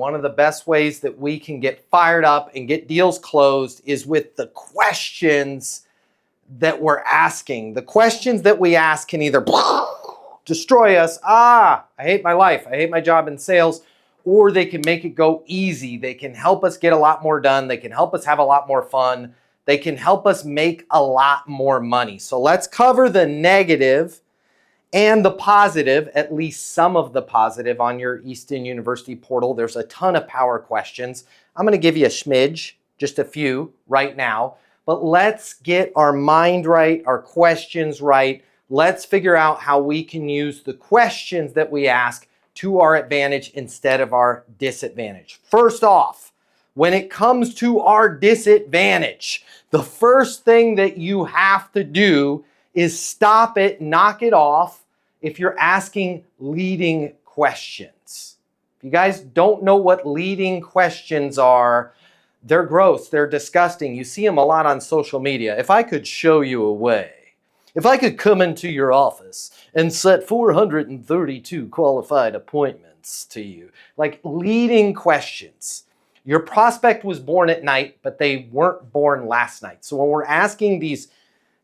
One of the best ways that we can get fired up and get deals closed is with the questions that we're asking. The questions that we ask can either destroy us, I hate my life, I hate my job in sales, or they can make it go easy. They can help us get a lot more done. They can help us have a lot more fun. They can help us make a lot more money. So let's cover the negative and the positive, at least some of the positive on your Easton University portal. There's a ton of power questions. I'm going to give you a smidge, just a few right now, but let's get our mind right, our questions right. Let's figure out how we can use the questions that we ask to our advantage instead of our disadvantage. First off, when it comes to our disadvantage, the first thing that you have to do is stop it, knock it off if you're asking leading questions. If you guys don't know what leading questions are, they're gross, they're disgusting. You see them a lot on social media. If I could show you a way, if I could come into your office and set 432 qualified appointments to you, like leading questions. Your prospect was born at night, but they weren't born last night. So when we're asking these,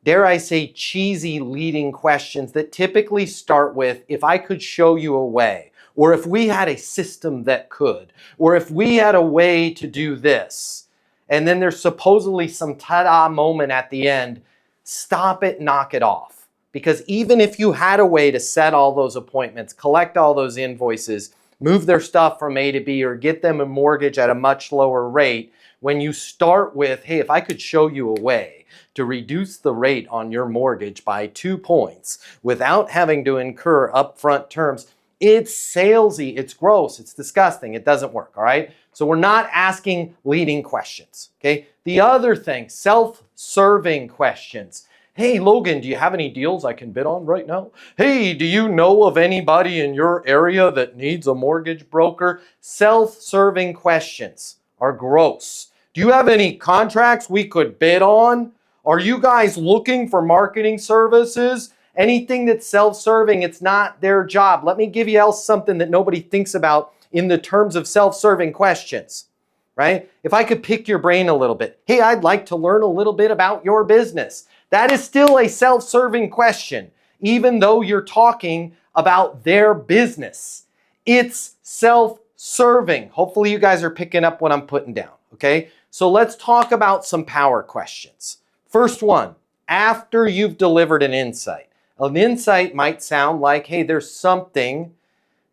dare I say, cheesy leading questions that typically start with, if I could show you a way, or if we had a system that could, or if we had a way to do this, and then there's supposedly some ta-da moment at the end, stop it, knock it off. Because even if you had a way to set all those appointments, collect all those invoices, move their stuff from A to B, or get them a mortgage at a much lower rate, when you start with, hey, if I could show you a way to reduce the rate on your mortgage by 2 points without having to incur upfront terms, it's salesy, it's gross, it's disgusting, it doesn't work, all right? So we're not asking leading questions, okay? The other thing, self-serving questions. Hey, Logan, do you have any deals I can bid on right now? Hey, do you know of anybody in your area that needs a mortgage broker? Self-serving questions are gross. Do you have any contracts we could bid on? Are you guys looking for marketing services? Anything that's self-serving, it's not their job. Let me give you else something that nobody thinks about in the terms of self-serving questions, right? If I could pick your brain a little bit. Hey, I'd like to learn a little bit about your business. That is still a self-serving question, even though you're talking about their business. It's self-serving. Hopefully you guys are picking up what I'm putting down, okay? So let's talk about some power questions. First one, after you've delivered an insight. An insight might sound like, hey, there's something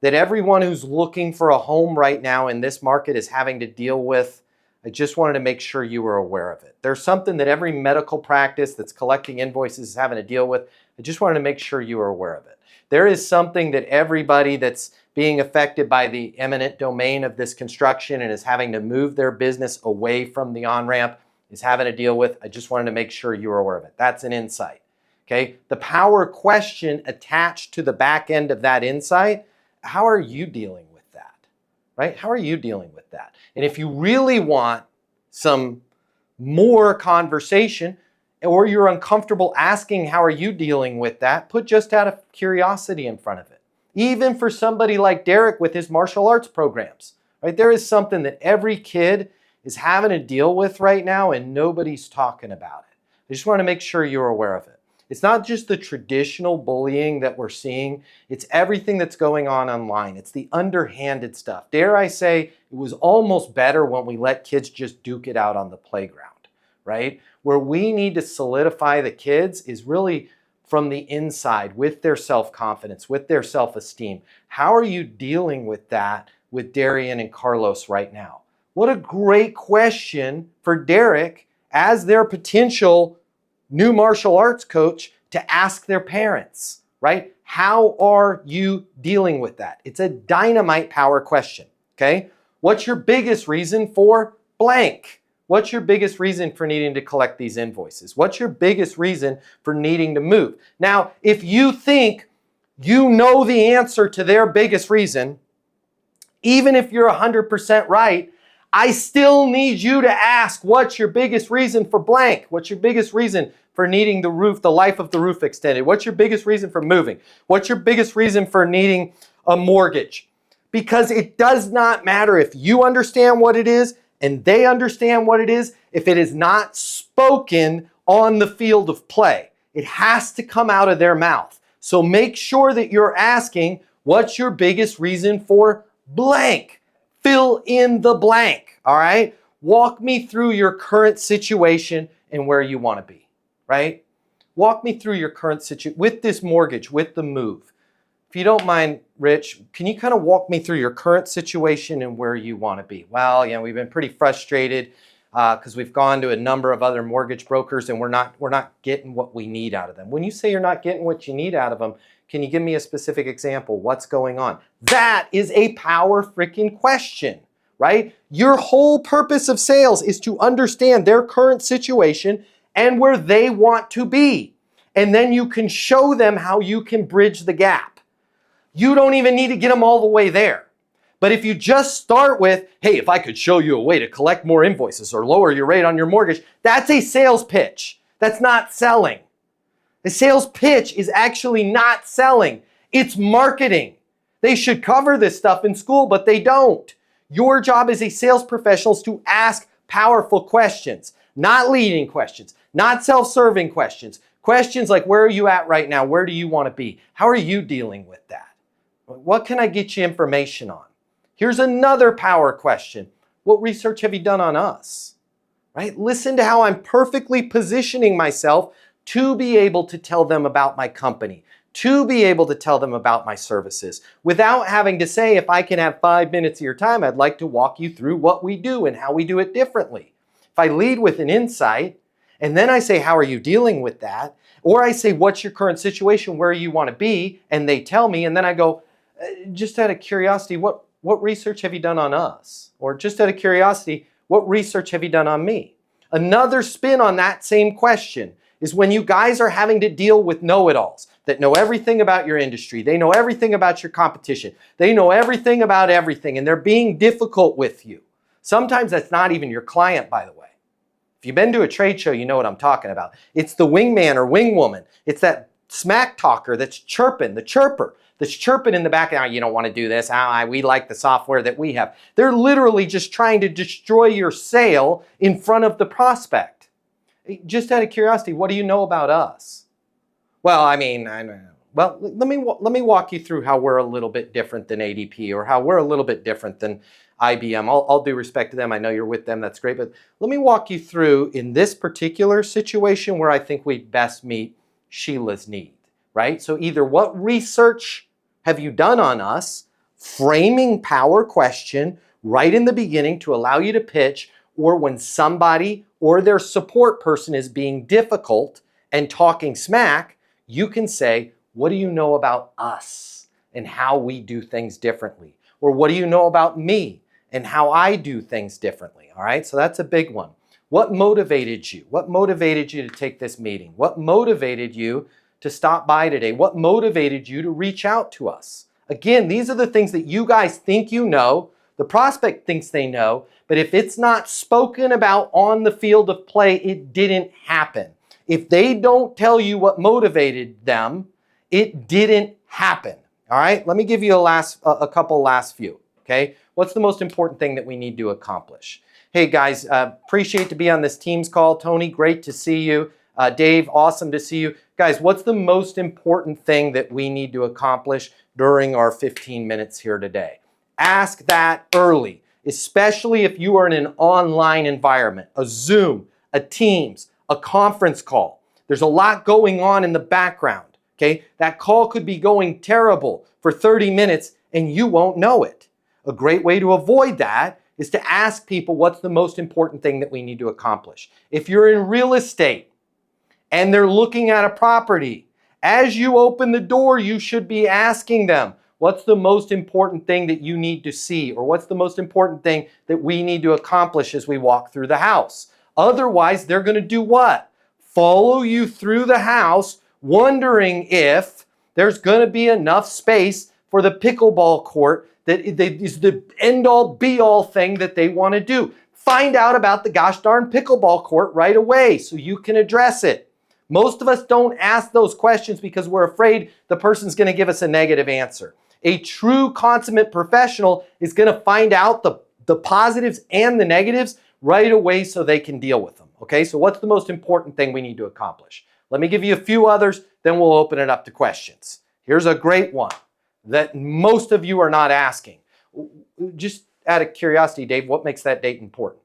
that everyone who's looking for a home right now in this market is having to deal with. I just wanted to make sure you were aware of it. There's something that every medical practice that's collecting invoices is having to deal with. I just wanted to make sure you were aware of it. There is something that everybody that's being affected by the eminent domain of this construction and is having to move their business away from the on-ramp is having to deal with. I just wanted to make sure you were aware of it. That's an insight. Okay, the power question attached to the back end of that insight, how are you dealing with that, right? How are you dealing with that? And if you really want some more conversation, or you're uncomfortable asking how are you dealing with that, put just out of curiosity in front of it. Even for somebody like Derek with his martial arts programs, right? There is something that every kid is having to deal with right now and nobody's talking about it. I just want to make sure you're aware of it. It's not just the traditional bullying that we're seeing. It's everything that's going on online. It's the underhanded stuff. Dare I say, it was almost better when we let kids just duke it out on the playground, right? Where we need to solidify the kids is really from the inside with their self-confidence, with their self-esteem. How are you dealing with that with Darian and Carlos right now? What a great question for Derek as their potential new martial arts coach to ask their parents, right? How are you dealing with that? It's a dynamite power question, okay? What's your biggest reason for blank? What's your biggest reason for needing to collect these invoices? What's your biggest reason for needing to move? Now, if you think you know the answer to their biggest reason, even if you're 100% right, I still need you to ask, what's your biggest reason for blank? What's your biggest reason for needing the roof, the life of the roof extended? What's your biggest reason for moving? What's your biggest reason for needing a mortgage? Because it does not matter if you understand what it is and they understand what it is, if it is not spoken on the field of play. It has to come out of their mouth. So make sure that you're asking, what's your biggest reason for blank? Fill in the blank, all right? Walk me through your current situation and where you want to be, right? Walk me through your current situation with this mortgage, with the move. If you don't mind, Rich, can you kind of walk me through your current situation and where you want to be? Well, we've been pretty frustrated because we've gone to a number of other mortgage brokers and we're not getting what we need out of them. When you say you're not getting what you need out of them, can you give me a specific example? What's going on? That is a power freaking question, right? Your whole purpose of sales is to understand their current situation and where they want to be. And then you can show them how you can bridge the gap. You don't even need to get them all the way there. But if you just start with, hey, if I could show you a way to collect more invoices or lower your rate on your mortgage, that's a sales pitch. That's not selling. The sales pitch is actually not selling. It's marketing. They should cover this stuff in school, but they don't. Your job as a sales professional is to ask powerful questions, not leading questions, not self-serving questions. Questions like, where are you at right now? Where do you want to be? How are you dealing with that? What can I get you information on? Here's another power question. What research have you done on us? Right? Listen to how I'm perfectly positioning myself to be able to tell them about my company, to be able to tell them about my services, without having to say, if I can have 5 minutes of your time, I'd like to walk you through what we do and how we do it differently. If I lead with an insight, and then I say, how are you dealing with that? Or I say, what's your current situation, where you want to be? And they tell me, and then I go, just out of curiosity, what research have you done on us? Or just out of curiosity, what research have you done on me? Another spin on that same question is when you guys are having to deal with know-it-alls that know everything about your industry. They know everything about your competition. They know everything about everything, and they're being difficult with you. Sometimes that's not even your client, by the way. If you've been to a trade show, you know what I'm talking about. It's the wingman or wingwoman. It's that smack talker that's chirping, the chirper that's chirping in the background. You don't want to do this. We like the software that we have. They're literally just trying to destroy your sale in front of the prospect. Just out of curiosity, what do you know about us? Well, I don't know. Well, let me walk you through how we're a little bit different than ADP or how we're a little bit different than IBM. All due respect to them. I know you're with them. That's great. But let me walk you through in this particular situation where I think we best meet Sheila's need, right? So either what research have you done on us, framing power question right in the beginning to allow you to pitch, or when somebody or their support person is being difficult and talking smack, you can say, what do you know about us and how we do things differently? Or what do you know about me and how I do things differently? All right, so that's a big one. What motivated you? What motivated you to take this meeting? What motivated you to stop by today? What motivated you to reach out to us? Again, these are the things that you guys think you know, the prospect thinks they know, but if it's not spoken about on the field of play, it didn't happen. If they don't tell you what motivated them, it didn't happen. All right, let me give you a couple last few, okay? What's the most important thing that we need to accomplish? Hey guys, appreciate to be on this Teams call. Tony, great to see you. Dave, awesome to see you. Guys, what's the most important thing that we need to accomplish during our 15 minutes here today? Ask that early, especially if you are in an online environment, a Zoom, a Teams, a conference call. There's a lot going on in the background, okay? That call could be going terrible for 30 minutes and you won't know it. A great way to avoid that is to ask people what's the most important thing that we need to accomplish. If you're in real estate and they're looking at a property, as you open the door, you should be asking them, what's the most important thing that you need to see? Or what's the most important thing that we need to accomplish as we walk through the house? Otherwise, they're going to do what? Follow you through the house, wondering if there's going to be enough space for the pickleball court that is the end-all, be-all thing that they want to do. Find out about the gosh darn pickleball court right away so you can address it. Most of us don't ask those questions because we're afraid the person's going to give us a negative answer. A true consummate professional is going to find out the positives and the negatives right away so they can deal with them. Okay, so what's the most important thing we need to accomplish? Let me give you a few others, then we'll open it up to questions. Here's a great one that most of you are not asking. Just out of curiosity, Dave, what makes that date important?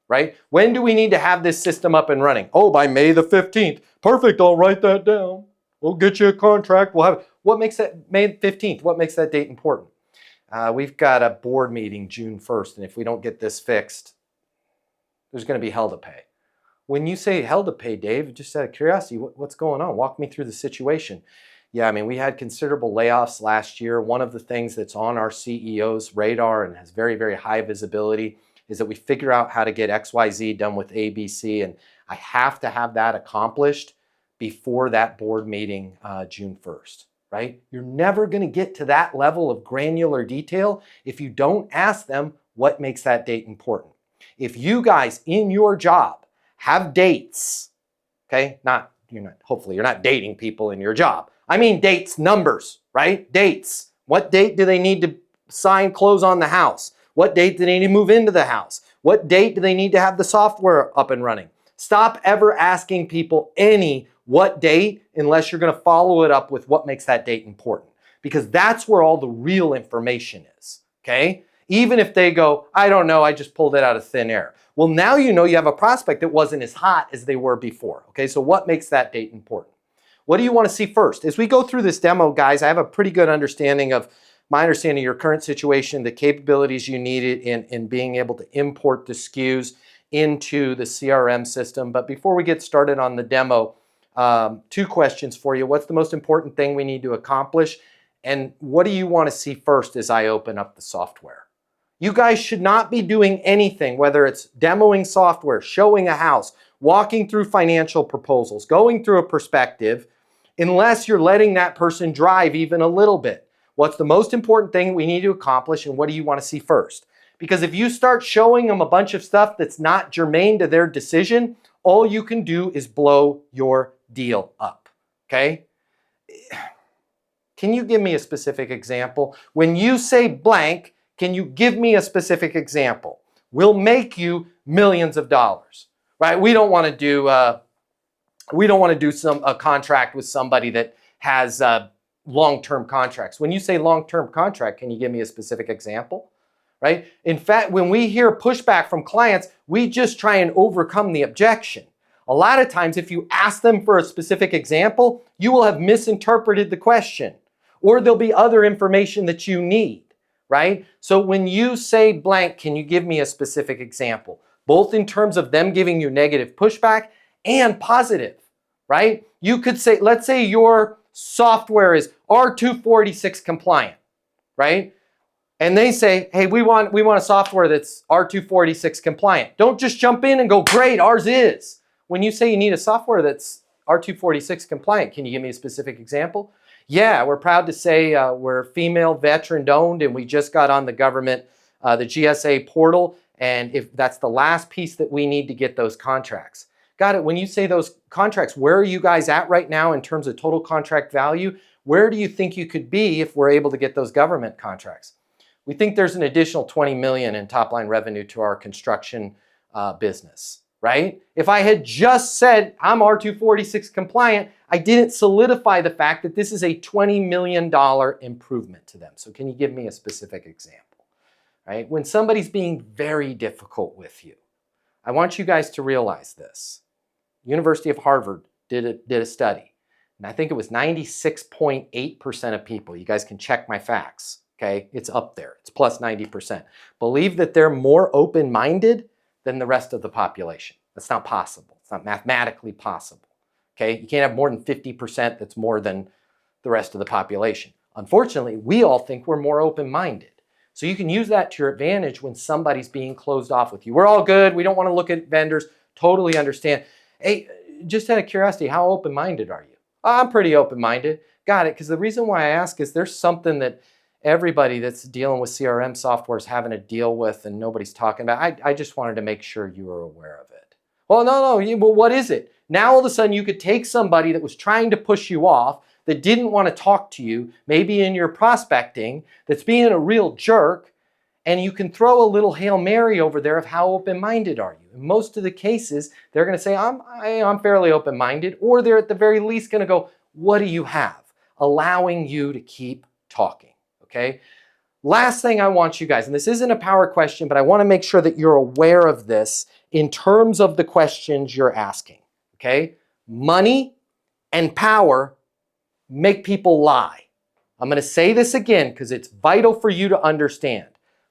Right? When do we need to have this system up and running? Oh, by May the 15th. Perfect, I'll write that down. We'll get you a contract. We'll have it. What makes that May 15th? What makes that date important? We've got a board meeting June 1st, and if we don't get this fixed, there's going to be hell to pay. When you say hell to pay, Dave, just out of curiosity, what's going on? Walk me through the situation. Yeah, I mean, we had considerable layoffs last year. One of the things that's on our CEO's radar and has very, very high visibility is that we figure out how to get XYZ done with ABC, and I have to have that accomplished before that board meeting June 1st, right? You're never going to get to that level of granular detail if you don't ask them what makes that date important. If you guys in your job have dates, okay? Hopefully you're not dating people in your job. I mean dates, numbers, right? Dates. What date do they need to sign, close on the house? What date do they need to move into the house? What date do they need to have the software up and running? Stop ever asking people what date unless you're going to follow it up with what makes that date important, because that's where all the real information is, okay? Even if they go, I don't know, I just pulled it out of thin air. Well, now you know you have a prospect that wasn't as hot as they were before, okay? So what makes that date important? What do you want to see first? As we go through this demo, guys, I have a pretty good understanding of your current situation, the capabilities you needed in being able to import the SKUs into the CRM system. But before we get started on the demo, 2 questions for you. What's the most important thing we need to accomplish? And what do you want to see first as I open up the software? You guys should not be doing anything, whether it's demoing software, showing a house, walking through financial proposals, going through a perspective, unless you're letting that person drive even a little bit. What's the most important thing we need to accomplish, and what do you want to see first? Because if you start showing them a bunch of stuff that's not germane to their decision, all you can do is blow your deal up, okay? Can you give me a specific example? When you say blank, can you give me a specific example? We'll make you millions of dollars, right? We don't want to do a contract with somebody that has long-term contracts. When you say long-term contract, can you give me a specific example? Right? In fact, when we hear pushback from clients, we just try and overcome the objection. A lot of times, if you ask them for a specific example, you will have misinterpreted the question, or there'll be other information that you need, right? So when you say blank, can you give me a specific example? Both in terms of them giving you negative pushback and positive, right? You could say, let's say your software is R246 compliant, right? And they say, hey, we want a software that's R246 compliant. Don't just jump in and go, great, ours is. When you say you need a software that's R246 compliant, can you give me a specific example? Yeah, we're proud to say we're female veteran owned, and we just got on the government, the GSA portal. And if that's the last piece that we need to get those contracts. Got it. When you say those contracts, where are you guys at right now in terms of total contract value? Where do you think you could be if we're able to get those government contracts? We think there's an additional 20 million in top line revenue to our construction business, right? If I had just said I'm R246 compliant, I didn't solidify the fact that this is a $20 million improvement to them. So can you give me a specific example, right? When somebody's being very difficult with you, I want you guys to realize this. University of Harvard did a study, and I think it was 96.8% of people, you guys can check my facts, okay? It's up there, it's plus 90%. Believe that they're more open-minded than the rest of the population. That's not possible. It's not mathematically possible, okay? You can't have more than 50% that's more than the rest of the population. Unfortunately, we all think we're more open-minded. So you can use that to your advantage when somebody's being closed off with you. We're all good. We don't want to look at vendors. Totally understand. Hey, just out of curiosity, how open-minded are you? I'm pretty open-minded. Got it. Because the reason why I ask is there's something that everybody that's dealing with CRM software is having to deal with and nobody's talking about. I just wanted to make sure you were aware of it. Well, no. Well, what is it? Now all of a sudden you could take somebody that was trying to push you off, that didn't want to talk to you, maybe in your prospecting, that's being a real jerk, and you can throw a little Hail Mary over there of how open-minded are you. In most of the cases, they're going to say, I'm fairly open-minded, or they're at the very least going to go, what do you have? Allowing you to keep talking, okay? Last thing I want you guys, and this isn't a power question, but I want to make sure that you're aware of this in terms of the questions you're asking, okay? Money and power make people lie. I'm going to say this again because it's vital for you to understand.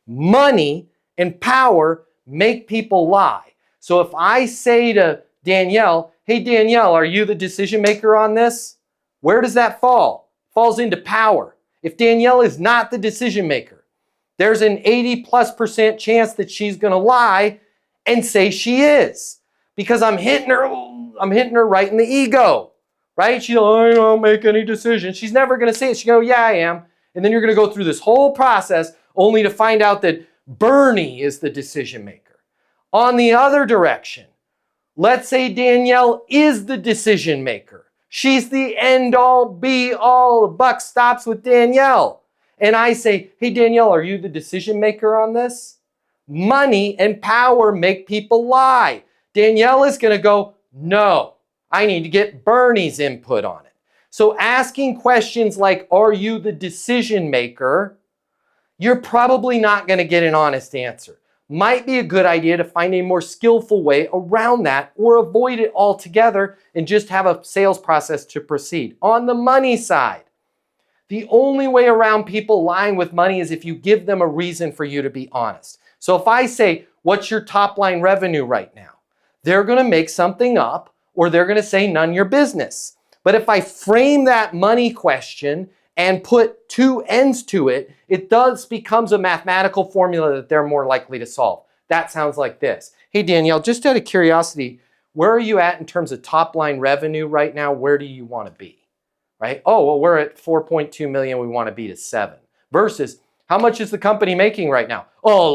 Money and power make people lie. So if I say to Danielle, hey Danielle, are you the decision maker on this? Where does that fall? Falls into power. If Danielle is not the decision maker, there's an 80+% chance that she's going to lie and say she is, because I'm hitting her right in the ego, right? She's like, I don't make any decisions. She's never going to say it. She's going to go, yeah, I am. And then you're going to go through this whole process only to find out that Bernie is the decision maker. On the other direction, let's say Danielle is the decision maker. She's the end all be all. The buck stops with Danielle. And I say, hey Danielle, are you the decision maker on this? Money and power make people lie. Danielle is going to go, no, I need to get Bernie's input on it. So asking questions like, are you the decision maker? You're probably not going to get an honest answer. Might be a good idea to find a more skillful way around that, or avoid it altogether and just have a sales process to proceed. On the money side, the only way around people lying with money is if you give them a reason for you to be honest. So if I say, what's your top line revenue right now? They're going to make something up, or they're going to say none your business. But if I frame that money question and put two ends to it, it becomes a mathematical formula that they're more likely to solve. That sounds like this. Hey Danielle, just out of curiosity, where are you at in terms of top line revenue right now? Where do you want to be? Right? Oh, well, we're at 4.2 million. We want to be to 7. Versus, how much is the company making right now? Oh,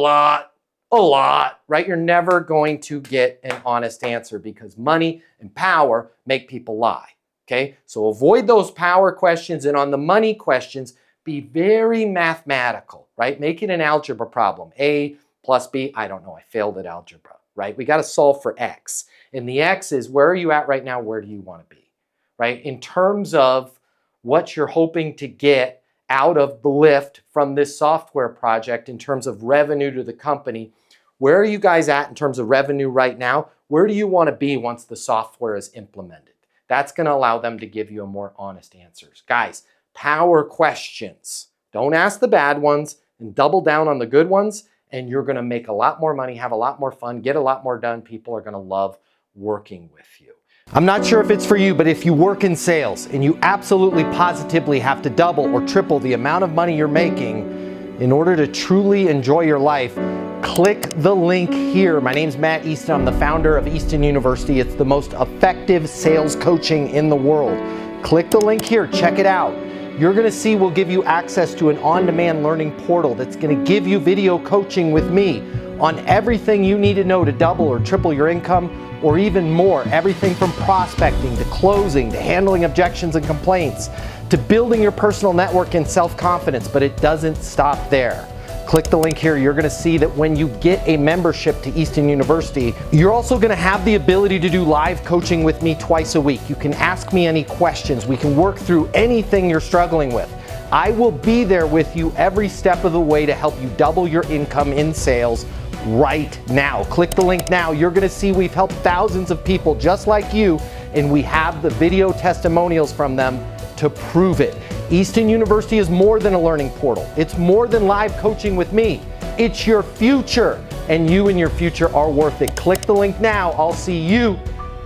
a lot, right? You're never going to get an honest answer because money and power make people lie. Okay, so avoid those power questions, and on the money questions, be very mathematical, right? Make it an algebra problem. A plus B, I don't know, I failed at algebra, right? We got to solve for X. And the X is, where are you at right now? Where do you want to be, right? In terms of what you're hoping to get out of the lift from this software project in terms of revenue to the company, where are you guys at in terms of revenue right now? Where do you want to be once the software is implemented? That's going to allow them to give you a more honest answers. Guys, power questions. Don't ask the bad ones, and double down on the good ones, and you're going to make a lot more money, have a lot more fun, get a lot more done. People are going to love working with you. I'm not sure if it's for you, but if you work in sales and you absolutely positively have to double or triple the amount of money you're making in order to truly enjoy your life, click the link here. My name's Matt Easton. I'm the founder of Easton University. It's the most effective sales coaching in the world. Click the link here. Check it out. You're going to see we'll give you access to an on-demand learning portal that's going to give you video coaching with me on everything you need to know to double or triple your income, or even more. Everything from prospecting to closing to handling objections and complaints to building your personal network and self-confidence. But it doesn't stop there. Click the link here. You're going to see that when you get a membership to Easton University, you're also going to have the ability to do live coaching with me twice a week. You can ask me any questions. We can work through anything you're struggling with. I will be there with you every step of the way to help you double your income in sales right now. Click the link now. You're going to see we've helped thousands of people just like you, and we have the video testimonials from them to prove it. Easton University is more than a learning portal. It's more than live coaching with me. It's your future, and you and your future are worth it. Click the link now. I'll see you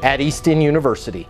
at Easton University.